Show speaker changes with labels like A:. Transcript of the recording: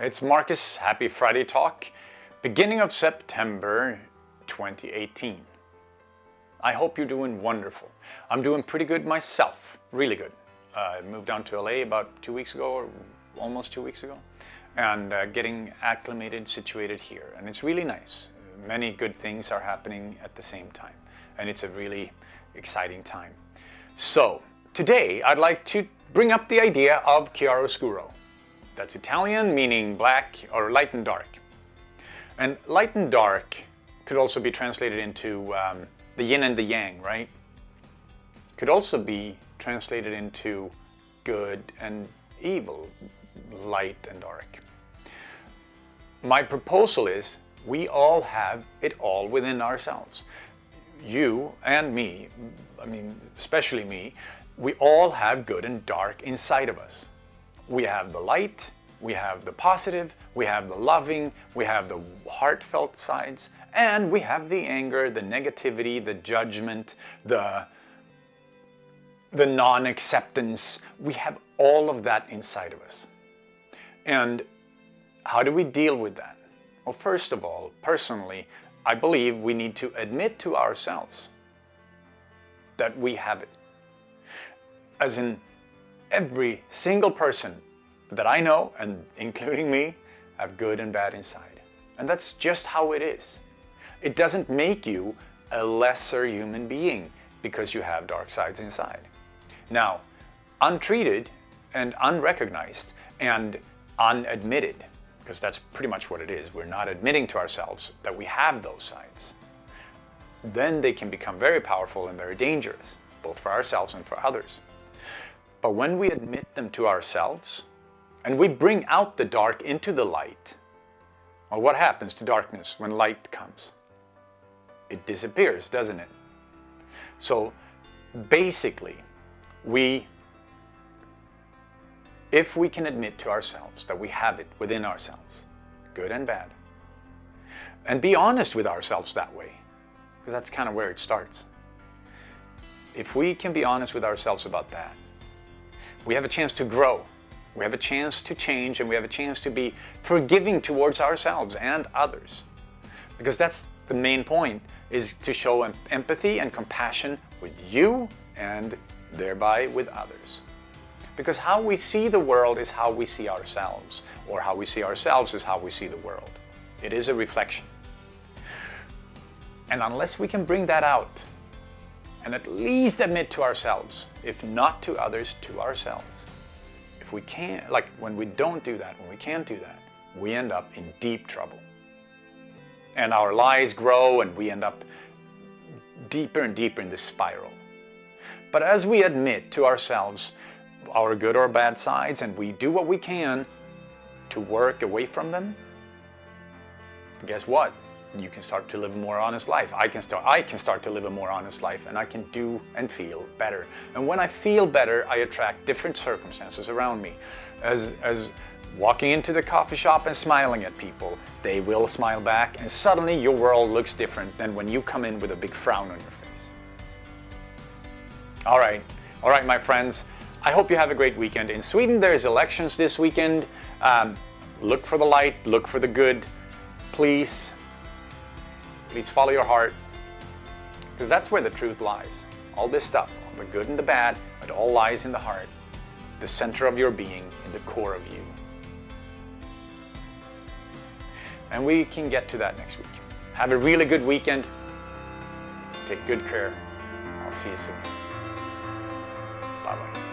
A: it's Marcus. Happy Friday Talk, beginning of September 2018. I hope you're doing wonderful. I'm doing pretty good myself, really good. I moved down to LA about 2 weeks ago, or almost 2 weeks ago, and getting acclimated, situated here. And it's really nice. Many good things are happening at the same time, and it's a really exciting time. So today I'd like to bring up the idea of Chiaroscuro. That's Italian, meaning black or light and dark. And light and dark could also be translated into the yin and the yang, right? Could also be translated into good and evil, light and dark. My proposal is we all have it all within ourselves. You and me, I mean, especially me, we all have good and dark inside of us. We have the light, we have the positive, we have the loving, we have the heartfelt sides, and we have the anger, the negativity, the judgment, the non-acceptance. We have all of that inside of us. And how do we deal with that? Well, first of all, personally, I believe we need to admit to ourselves that we have it. As in, every single person that I know, and including me, have good and bad inside. And that's just how it is. It doesn't make you a lesser human being because you have dark sides inside. Now, untreated and unrecognized and unadmitted, because that's pretty much what it is, we're not admitting to ourselves that we have those sides, then they can become very powerful and very dangerous, both for ourselves and for others. But when we admit them to ourselves, and we bring out the dark into the light, well, what happens to darkness when light comes? It disappears, doesn't it? So basically, if we can admit to ourselves that we have it within ourselves, good and bad, and be honest with ourselves that way, because that's kind of where it starts. If we can be honest with ourselves about that, we have a chance to grow, we have a chance to change, and we have a chance to be forgiving towards ourselves and others. Because that's the main point, is to show empathy and compassion with you and thereby with others. Because how we see the world is how we see ourselves, or how we see ourselves is how we see the world. It is a reflection. And unless we can bring that out, and at least admit to ourselves, if not to others, to ourselves. If we can't, like when we don't do that, when we can't do that, we end up in deep trouble. And our lies grow and we end up deeper and deeper in this spiral. But as we admit to ourselves our good or bad sides, and we do what we can to work away from them, guess what? You can start to live a more honest life. I can start to live a more honest life, and I can do and feel better. And when I feel better, I attract different circumstances around me. As walking into the coffee shop and smiling at people, they will smile back, and suddenly your world looks different than when you come in with a big frown on your face. All right, my friends. I hope you have a great weekend. In Sweden, there's elections this weekend. Look for the light, look for the good. Please follow your heart, because that's where the truth lies. All this stuff, all the good and the bad, it all lies in the heart, the center of your being, in the core of you. And we can get to that next week. Have a really good weekend. Take good care. I'll see you soon. Bye-bye.